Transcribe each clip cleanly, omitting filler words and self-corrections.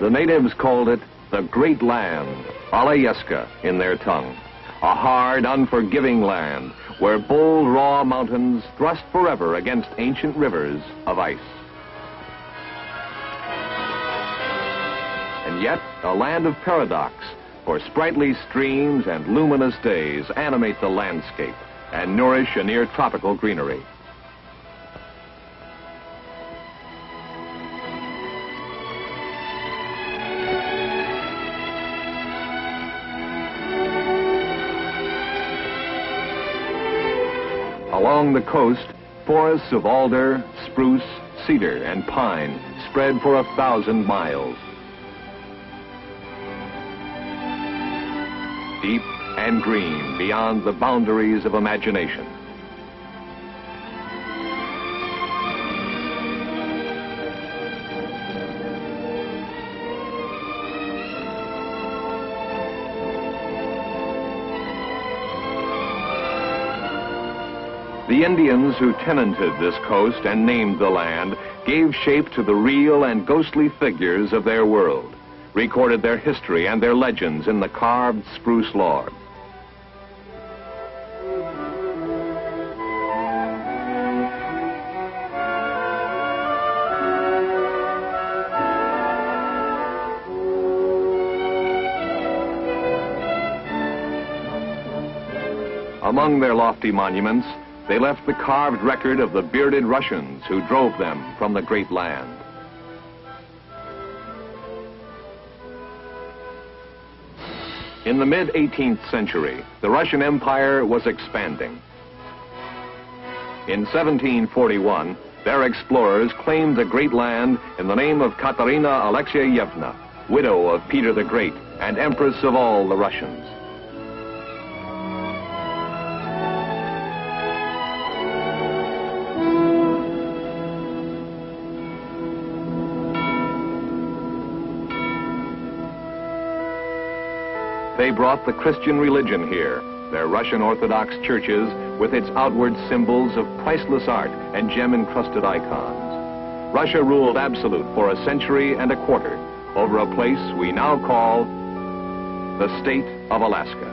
The natives called it the Great Land, Alaska in their tongue. A hard, unforgiving land where bold, raw mountains thrust forever against ancient rivers of ice. And yet, a land of paradox, for sprightly streams and luminous days animate the landscape and nourish a near-tropical greenery. Along the coast, forests of alder, spruce, cedar, and pine spread for 1,000 miles. Deep and green beyond the boundaries of imagination. The Indians who tenanted this coast and named the land gave shape to the real and ghostly figures of their world, recorded their history and their legends in the carved spruce log. Among their lofty monuments, they left the carved record of the bearded Russians who drove them from the great land. In the mid-18th century, the Russian Empire was expanding. In 1741, their explorers claimed the great land in the name of Katerina Alexeyevna, widow of Peter the Great and Empress of all the Russians. They brought the Christian religion here, their Russian Orthodox churches with its outward symbols of priceless art and gem-encrusted icons. Russia ruled absolute for a century and a quarter over a place we now call the state of Alaska.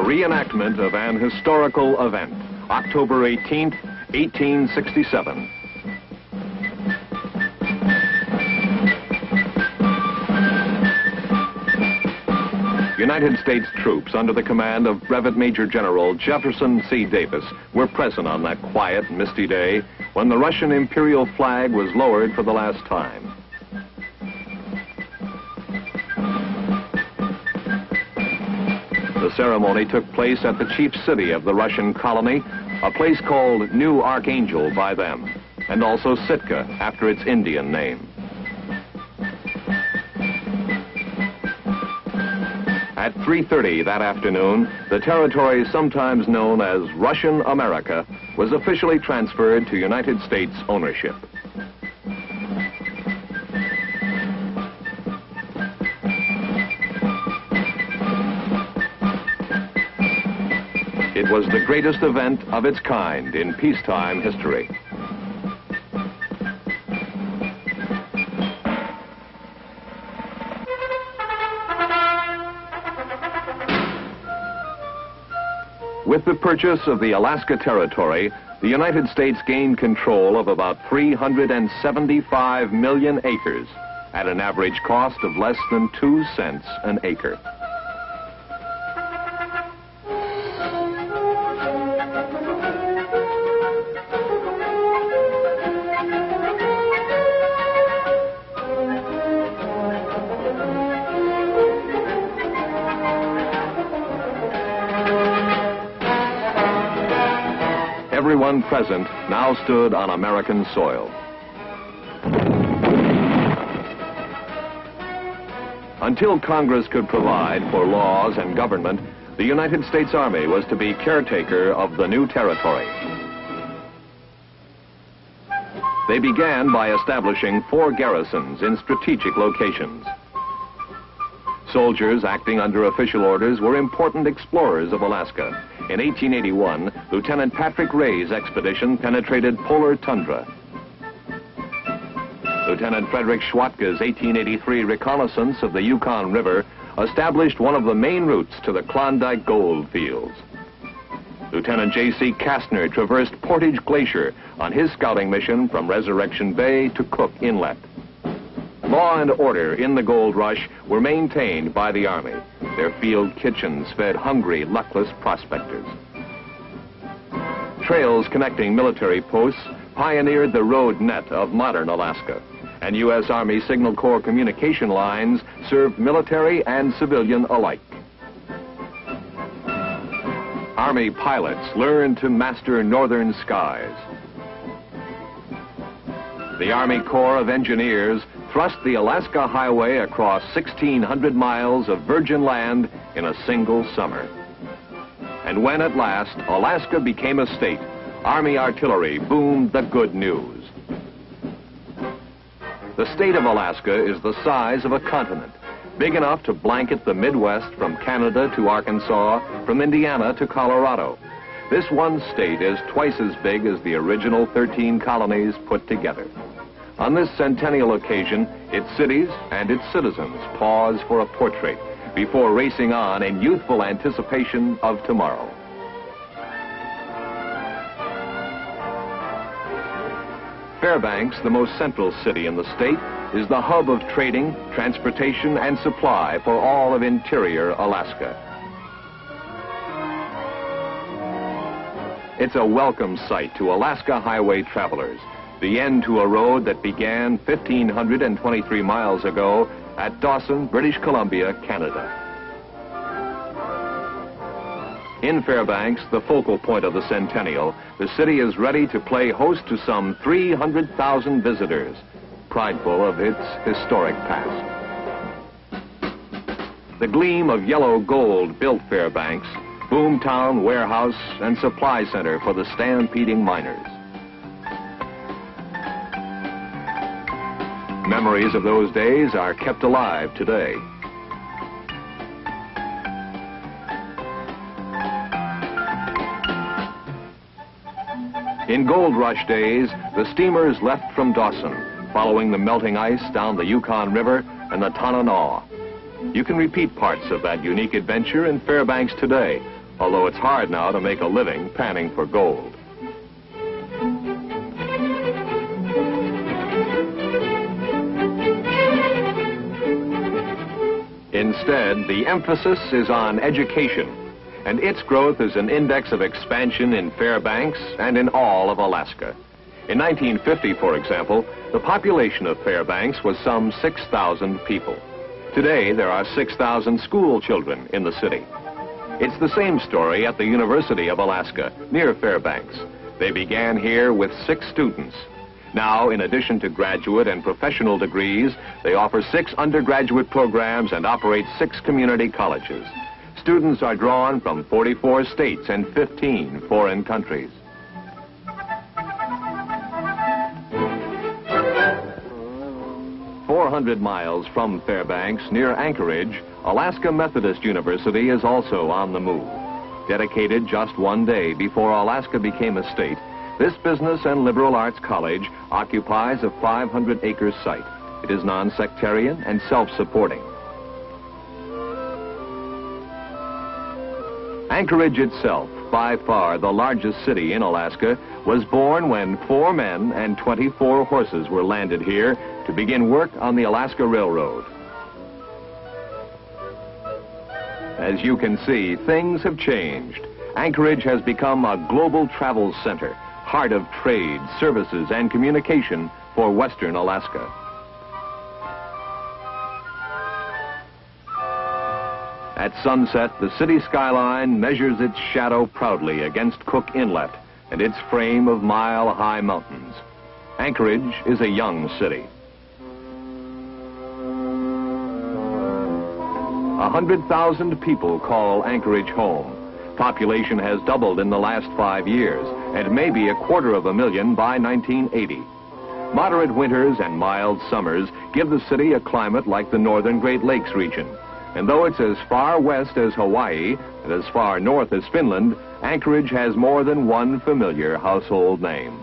Reenactment of an historical event, October 18th, 1867. United States troops under the command of Brevet Major General Jefferson C. Davis were present on that quiet, misty day when the Russian imperial flag was lowered for the last time. The ceremony took place at the chief city of the Russian colony, a place called New Archangel by them, and also Sitka after its Indian name. At 3:30 that afternoon, the territory sometimes known as Russian America was officially transferred to United States ownership. It was the greatest event of its kind in peacetime history. With the purchase of the Alaska Territory, the United States gained control of about 375 million acres at an average cost of less than 2 cents an acre. one present now stood on American soil. Until Congress could provide for laws and government, the United States Army was to be caretaker of the new territory. They began by establishing 4 garrisons in strategic locations. Soldiers acting under official orders were important explorers of Alaska. In 1881, Lieutenant Patrick Ray's expedition penetrated polar tundra. Lieutenant Frederick Schwatka's 1883 reconnaissance of the Yukon River established one of the main routes to the Klondike gold fields. Lieutenant J.C. Kastner traversed Portage Glacier on his scouting mission from Resurrection Bay to Cook Inlet. Law and order in the gold rush were maintained by the Army. Their field kitchens fed hungry, luckless prospectors. Trails connecting military posts pioneered the road net of modern Alaska, and U.S. Army Signal Corps communication lines served military and civilian alike. Army pilots learned to master northern skies. The Army Corps of Engineers thrust the Alaska Highway across 1,600 miles of virgin land in a single summer. And when at last Alaska became a state, Army artillery boomed the good news. The state of Alaska is the size of a continent, big enough to blanket the Midwest from Canada to Arkansas, from Indiana to Colorado. This one state is twice as big as the original 13 colonies put together. On this centennial occasion, its cities and its citizens pause for a portrait before racing on in youthful anticipation of tomorrow. Fairbanks, the most central city in the state, is the hub of trading, transportation, and supply for all of interior Alaska. It's a welcome sight to Alaska highway travelers, the end to a road that began 1,523 miles ago at Dawson, British Columbia, Canada. In Fairbanks, the focal point of the Centennial, the city is ready to play host to some 300,000 visitors, prideful of its historic past. The gleam of yellow gold built Fairbanks, boomtown, warehouse, and supply center for the stampeding miners. Memories of those days are kept alive today. In gold rush days, the steamers left from Dawson, following the melting ice down the Yukon River and the Tanana. You can repeat parts of that unique adventure in Fairbanks today, although it's hard now to make a living panning for gold. Instead, the emphasis is on education, and its growth is an index of expansion in Fairbanks and in all of Alaska. In 1950, for example, the population of Fairbanks was some 6,000 people. Today, there are 6,000 school children in the city. It's the same story at the University of Alaska, near Fairbanks. They began here with 6 students. Now, in addition to graduate and professional degrees, they offer 6 undergraduate programs and operate 6 community colleges. Students are drawn from 44 states and 15 foreign countries. "400 miles from Fairbanks, near Anchorage, Alaska Methodist University is also on the move. Dedicated just one day before Alaska became a state, this business and liberal arts college occupies a 500-acre site. It is non-sectarian and self-supporting. Anchorage itself, by far the largest city in Alaska, was born when 4 men and 24 horses were landed here to begin work on the Alaska Railroad. As you can see, things have changed. Anchorage has become a global travel center, heart of trade, services, and communication for Western Alaska. At sunset, the city skyline measures its shadow proudly against Cook Inlet, and its frame of mile-high mountains. Anchorage is a young city. 100,000 people call Anchorage home. Population has doubled in the last 5 years, and may be 250,000 by 1980. Moderate winters and mild summers give the city a climate like the northern Great Lakes region. And though it's as far west as Hawaii and as far north as Finland, Anchorage has more than one familiar household name.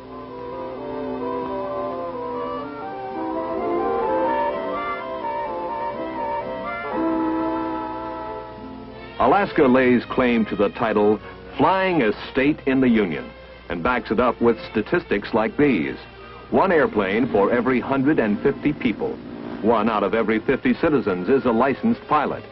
Alaska lays claim to the title Flying State in the Union and backs it up with statistics like these. 1 airplane for every 150 people. 1 out of every 50 citizens is a licensed pilot.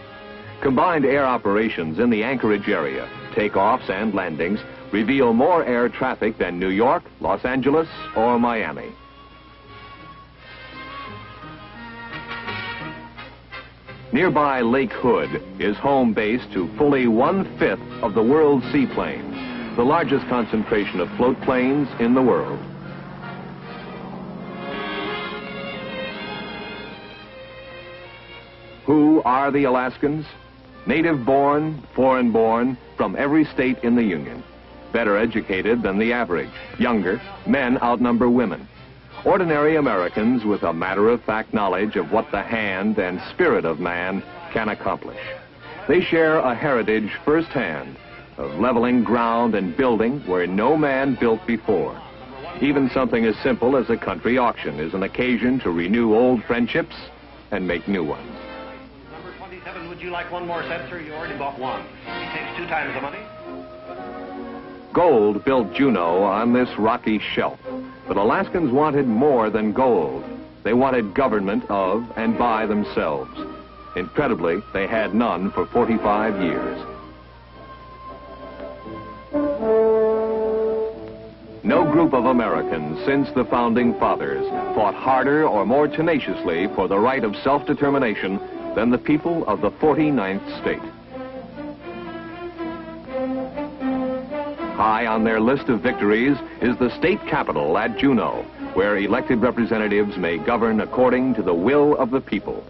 Combined air operations in the Anchorage area, takeoffs and landings, reveal more air traffic than New York, Los Angeles, or Miami. Nearby Lake Hood is home base to fully 1/5 of the world's seaplanes, the largest concentration of float planes in the world. Who are the Alaskans? Native-born, foreign-born, from every state in the Union. Better educated than the average. Younger, men outnumber women. Ordinary Americans with a matter-of-fact knowledge of what the hand and spirit of man can accomplish. They share a heritage firsthand of leveling ground and building where no man built before. Even something as simple as a country auction is an occasion to renew old friendships and make new ones. Number 27, would you like one more set, sir? You already bought one. He takes 2 times the money. Gold built Juneau on this rocky shelf, but Alaskans wanted more than gold. They wanted government of and by themselves. Incredibly, they had none for 45 years. No group of Americans since the Founding Fathers fought harder or more tenaciously for the right of self-determination than the people of the 49th state. High on their list of victories is the state capitol at Juneau, where elected representatives may govern according to the will of the people.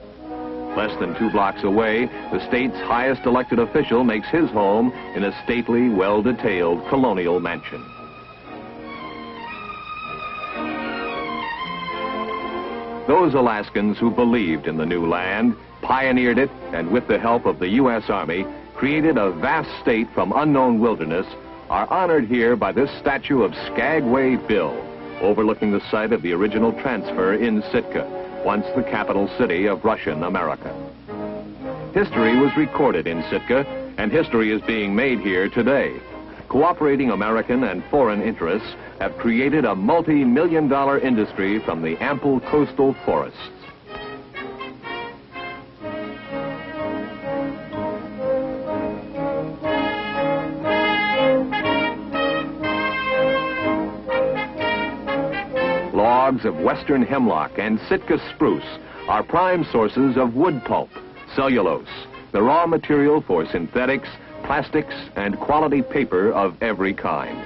Less than 2 blocks away, the state's highest elected official makes his home in a stately, well-detailed colonial mansion. Those Alaskans who believed in the new land, pioneered it, and with the help of the U.S. Army, created a vast state from unknown wilderness, are honored here by this statue of Skagway Bill, overlooking the site of the original transfer in Sitka, once the capital city of Russian America. History was recorded in Sitka, and history is being made here today. Cooperating American and foreign interests have created a multi-million-dollar industry from the ample coastal forests. Logs of western hemlock and Sitka spruce are prime sources of wood pulp, cellulose, the raw material for synthetics, plastics, and quality paper of every kind.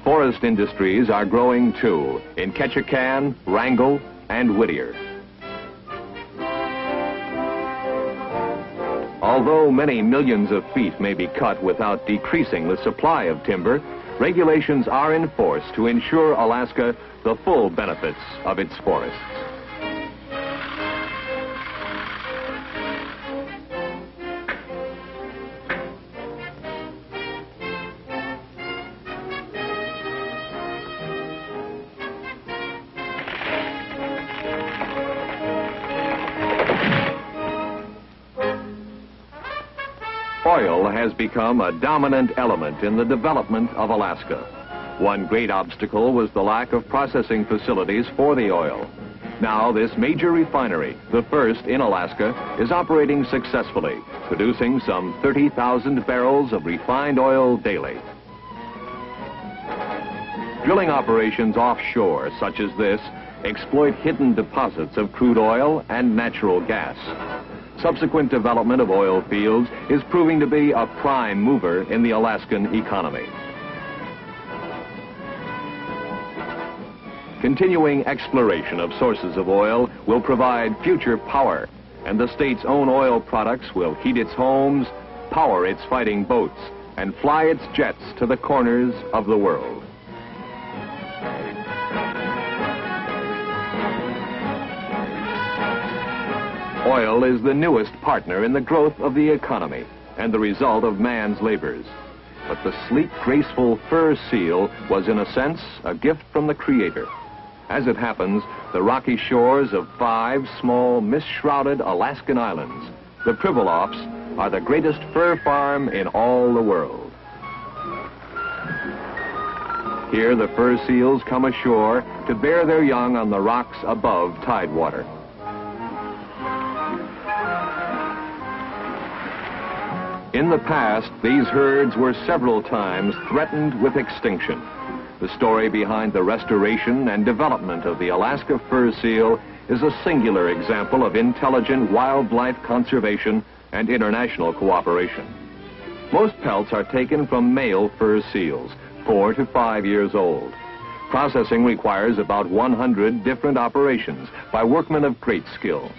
Forest industries are growing too in Ketchikan, Wrangell, and Whittier. Although many millions of feet may be cut without decreasing the supply of timber, regulations are in force to ensure Alaska the full benefits of its forests. Oil has become a dominant element in the development of Alaska. One great obstacle was the lack of processing facilities for the oil. Now this major refinery, the first in Alaska, is operating successfully, producing some 30,000 barrels of refined oil daily. Drilling operations offshore, such as this, exploit hidden deposits of crude oil and natural gas. subsequent development of oil fields is proving to be a prime mover in the Alaskan economy. Continuing exploration of sources of oil will provide future power, and the state's own oil products will heat its homes, power its fighting boats, and fly its jets to the corners of the world. Oil is the newest partner in the growth of the economy and the result of man's labors. But the sleek, graceful fur seal was, in a sense, a gift from the Creator. As it happens, the rocky shores of 5 small, mist-shrouded Alaskan islands, the Pribilofs, are the greatest fur farm in all the world. Here, the fur seals come ashore to bear their young on the rocks above tidewater. In the past, these herds were several times threatened with extinction. The story behind the restoration and development of the Alaska fur seal is a singular example of intelligent wildlife conservation and international cooperation. Most pelts are taken from male fur seals, 4 to 5 years old. Processing requires about 100 different operations by workmen of great skill.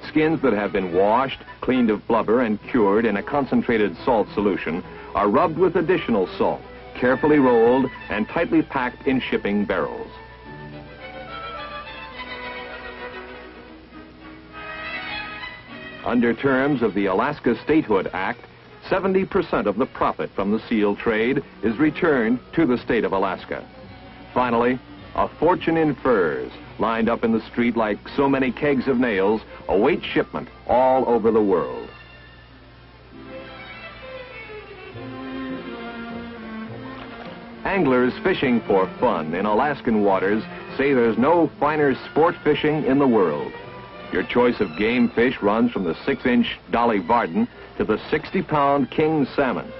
Skins that have been washed, cleaned of blubber, and cured in a concentrated salt solution are rubbed with additional salt, carefully rolled and tightly packed in shipping barrels. Under terms of the Alaska Statehood Act, 70% of the profit from the seal trade is returned to the state of Alaska. Finally, a fortune in furs, lined up in the street like so many kegs of nails, await shipment all over the world. Anglers fishing for fun in Alaskan waters say there's no finer sport fishing in the world. Your choice of game fish runs from the 6-inch Dolly Varden to the 60-pound king salmon.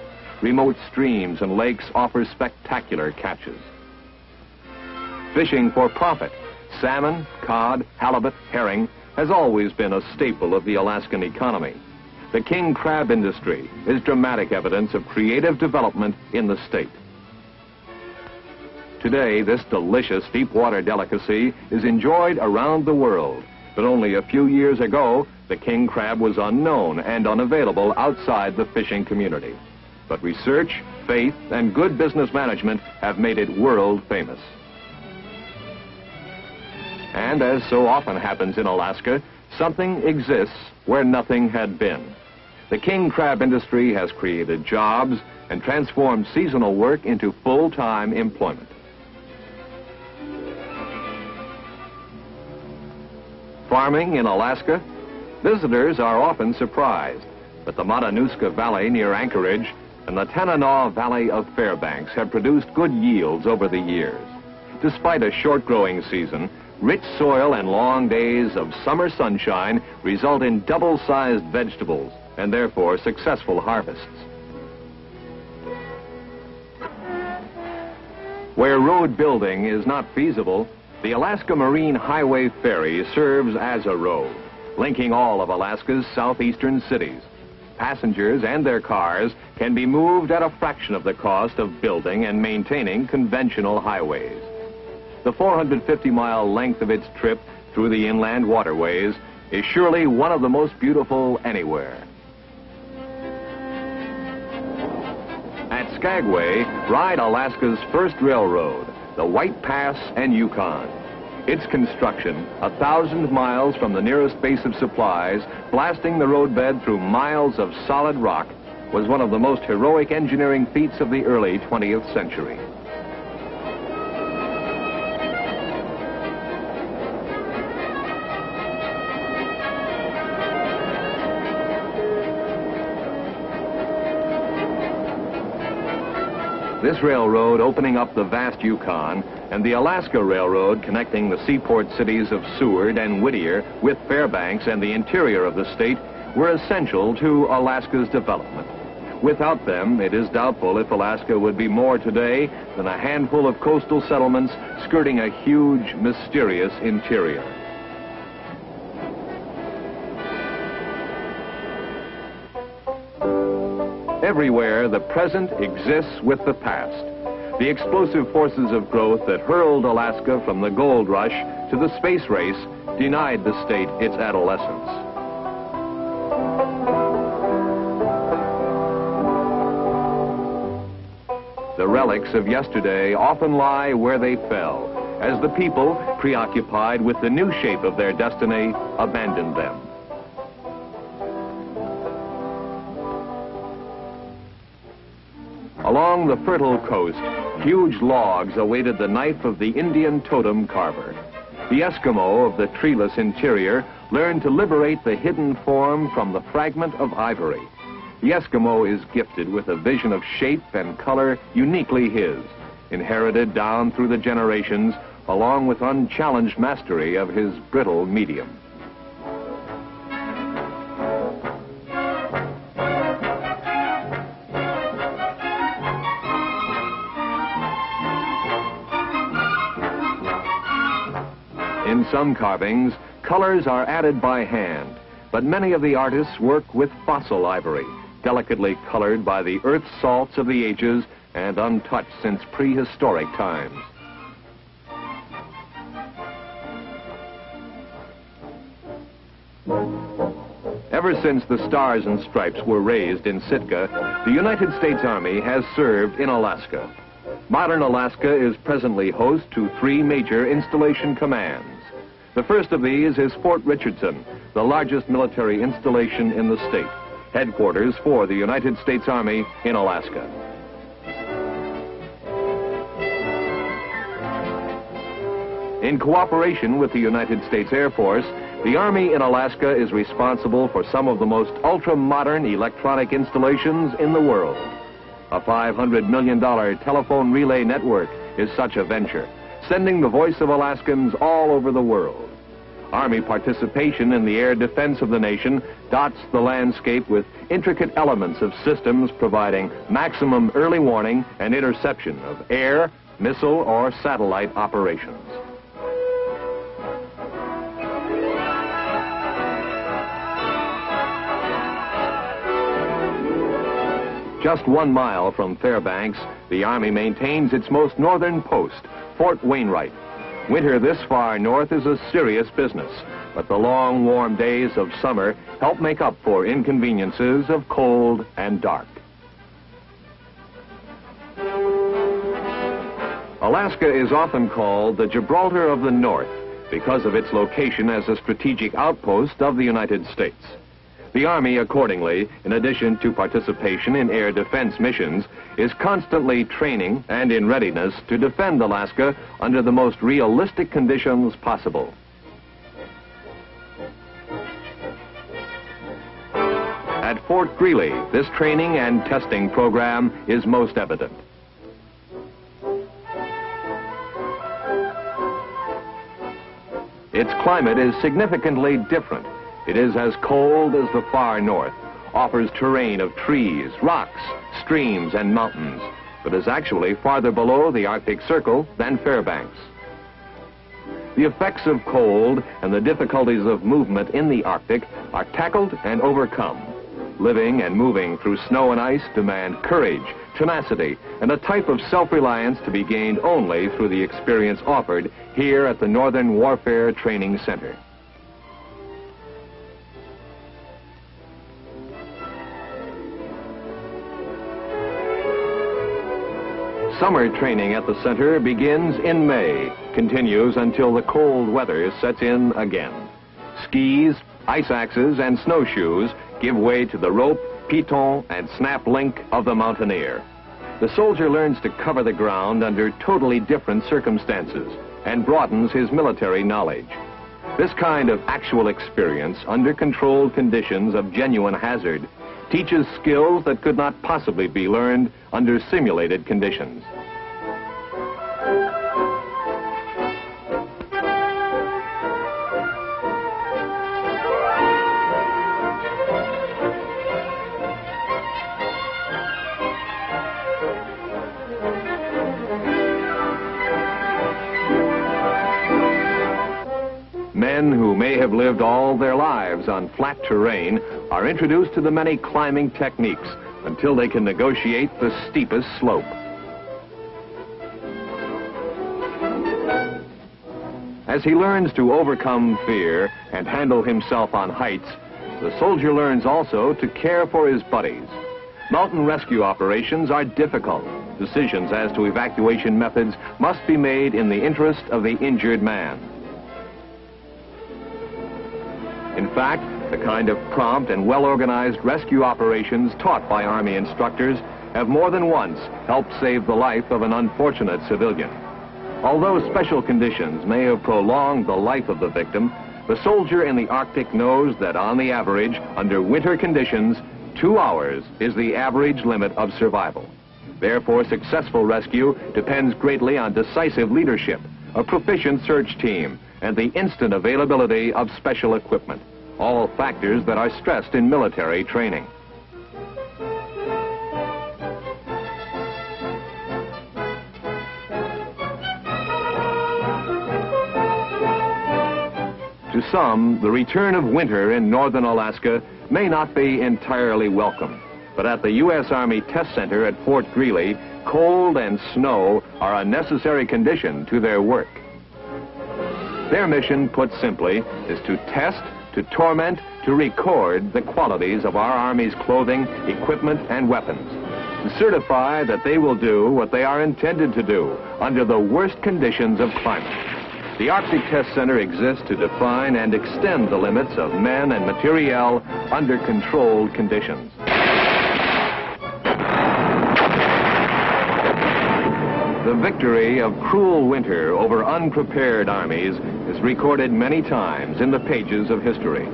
Remote streams and lakes offer spectacular catches. Fishing for profit, salmon, cod, halibut, herring has always been a staple of the Alaskan economy. The king crab industry is dramatic evidence of creative development in the state. Today, this delicious deep-water delicacy is enjoyed around the world. But only a few years ago, the king crab was unknown and unavailable outside the fishing community. But research, faith, and good business management have made it world famous. And as so often happens in Alaska, something exists where nothing had been. The king crab industry has created jobs and transformed seasonal work into full-time employment. Farming in Alaska? Visitors are often surprised, but the Matanuska Valley near Anchorage and the Tanana Valley of Fairbanks have produced good yields over the years. Despite a short growing season, rich soil and long days of summer sunshine result in double-sized vegetables and therefore successful harvests. Where road building is not feasible, the Alaska Marine Highway Ferry serves as a road, linking all of Alaska's southeastern cities. Passengers and their cars can be moved at a fraction of the cost of building and maintaining conventional highways. The 450-mile length of its trip through the inland waterways is surely one of the most beautiful anywhere. At Skagway, ride Alaska's first railroad, the White Pass and Yukon. Its construction, 1,000 miles from the nearest base of supplies, blasting the roadbed through miles of solid rock, was one of the most heroic engineering feats of the early 20th century. This railroad opening up the vast Yukon and the Alaska Railroad connecting the seaport cities of Seward and Whittier with Fairbanks and the interior of the state were essential to Alaska's development. Without them, it is doubtful if Alaska would be more today than a handful of coastal settlements skirting a huge, mysterious interior. Everywhere, the present exists with the past. The explosive forces of growth that hurled Alaska from the gold rush to the space race denied the state its adolescence. The relics of yesterday often lie where they fell, as the people, preoccupied with the new shape of their destiny, abandoned them. Along the fertile coast, huge logs awaited the knife of the Indian totem carver. The Eskimo of the treeless interior learned to liberate the hidden form from the fragment of ivory. The Eskimo is gifted with a vision of shape and color uniquely his, inherited down through the generations, along with unchallenged mastery of his brittle medium. In some carvings, colors are added by hand, but many of the artists work with fossil ivory, delicately colored by the earth salts of the ages and untouched since prehistoric times. Ever since the Stars and Stripes were raised in Sitka, the United States Army has served in Alaska. Modern Alaska is presently host to 3 major installation commands. The first of these is Fort Richardson, the largest military installation in the state, headquarters for the United States Army in Alaska. In cooperation with the United States Air Force, the Army in Alaska is responsible for some of the most ultra-modern electronic installations in the world. A $500 million telephone relay network is such a venture, sending the voice of Alaskans all over the world. Army participation in the air defense of the nation dots the landscape with intricate elements of systems providing maximum early warning and interception of air, missile, or satellite operations. Just 1 mile from Fairbanks, the Army maintains its most northern post, Fort Wainwright. Winter this far north is a serious business, but the long, warm days of summer help make up for inconveniences of cold and dark. Alaska is often called the Gibraltar of the North because of its location as a strategic outpost of the United States. The Army, accordingly, in addition to participation in air defense missions, is constantly training and in readiness to defend Alaska under the most realistic conditions possible. At Fort Greely, this training and testing program is most evident. Its climate is significantly different. It is as cold as the far north, offers terrain of trees, rocks, streams, and mountains, but is actually farther below the Arctic Circle than Fairbanks. The effects of cold and the difficulties of movement in the Arctic are tackled and overcome. Living and moving through snow and ice demand courage, tenacity, and a type of self-reliance to be gained only through the experience offered here at the Northern Warfare Training Center. Summer training at the center begins in May, continues until the cold weather sets in again. Skis, ice axes, and snowshoes give way to the rope, piton, and snap link of the mountaineer. The soldier learns to cover the ground under totally different circumstances and broadens his military knowledge. This kind of actual experience under controlled conditions of genuine hazard teaches skills that could not possibly be learned under simulated conditions. Men who may have lived all their lives on flat terrain are introduced to the many climbing techniques until they can negotiate the steepest slope. As he learns to overcome fear and handle himself on heights, the soldier learns also to care for his buddies. Mountain rescue operations are difficult. Decisions as to evacuation methods must be made in the interest of the injured man. In fact, the kind of prompt and well-organized rescue operations taught by Army instructors have more than once helped save the life of an unfortunate civilian. Although special conditions may have prolonged the life of the victim, the soldier in the Arctic knows that on the average, under winter conditions, 2 hours is the average limit of survival. Therefore, successful rescue depends greatly on decisive leadership, a proficient search team, and the instant availability of special equipment, all factors that are stressed in military training. To some, the return of winter in northern Alaska may not be entirely welcome, but at the U.S. Army Test Center at Fort Greely, cold and snow are a necessary condition to their work. Their mission, put simply, is to test, to torment, to record the qualities of our Army's clothing, equipment, and weapons, to certify that they will do what they are intended to do under the worst conditions of climate. The Arctic Test Center exists to define and extend the limits of men and materiel under controlled conditions. The victory of cruel winter over unprepared armies is recorded many times in the pages of history.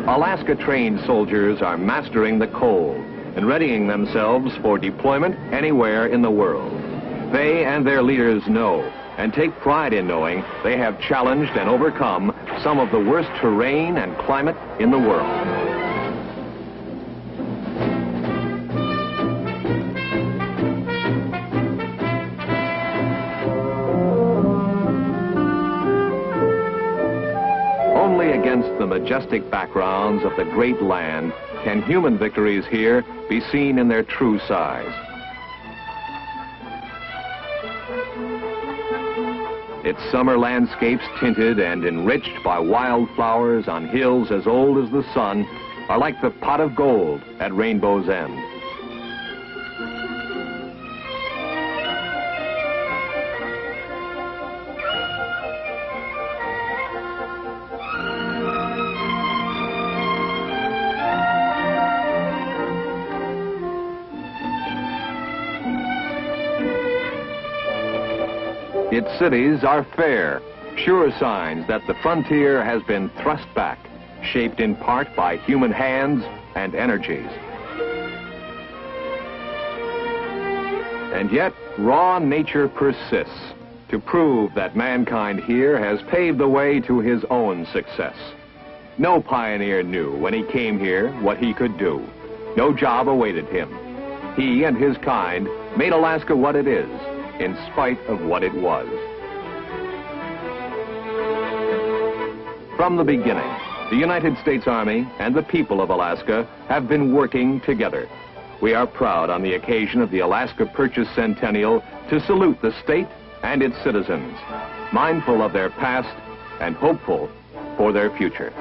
Alaska-trained soldiers are mastering the cold and readying themselves for deployment anywhere in the world. They and their leaders know and take pride in knowing they have challenged and overcome some of the worst terrain and climate in the world. Only against the majestic backgrounds of the great land can human victories here be seen in their true size. Its summer landscapes, tinted and enriched by wildflowers on hills as old as the sun, are like the pot of gold at Rainbow's End. Its cities are fair, sure signs that the frontier has been thrust back, shaped in part by human hands and energies. And yet, raw nature persists to prove that mankind here has paved the way to his own success. No pioneer knew when he came here what he could do. No job awaited him. He and his kind made Alaska what it is, in spite of what it was. From the beginning, the United States Army and the people of Alaska have been working together. We are proud on the occasion of the Alaska Purchase Centennial to salute the state and its citizens, mindful of their past and hopeful for their future.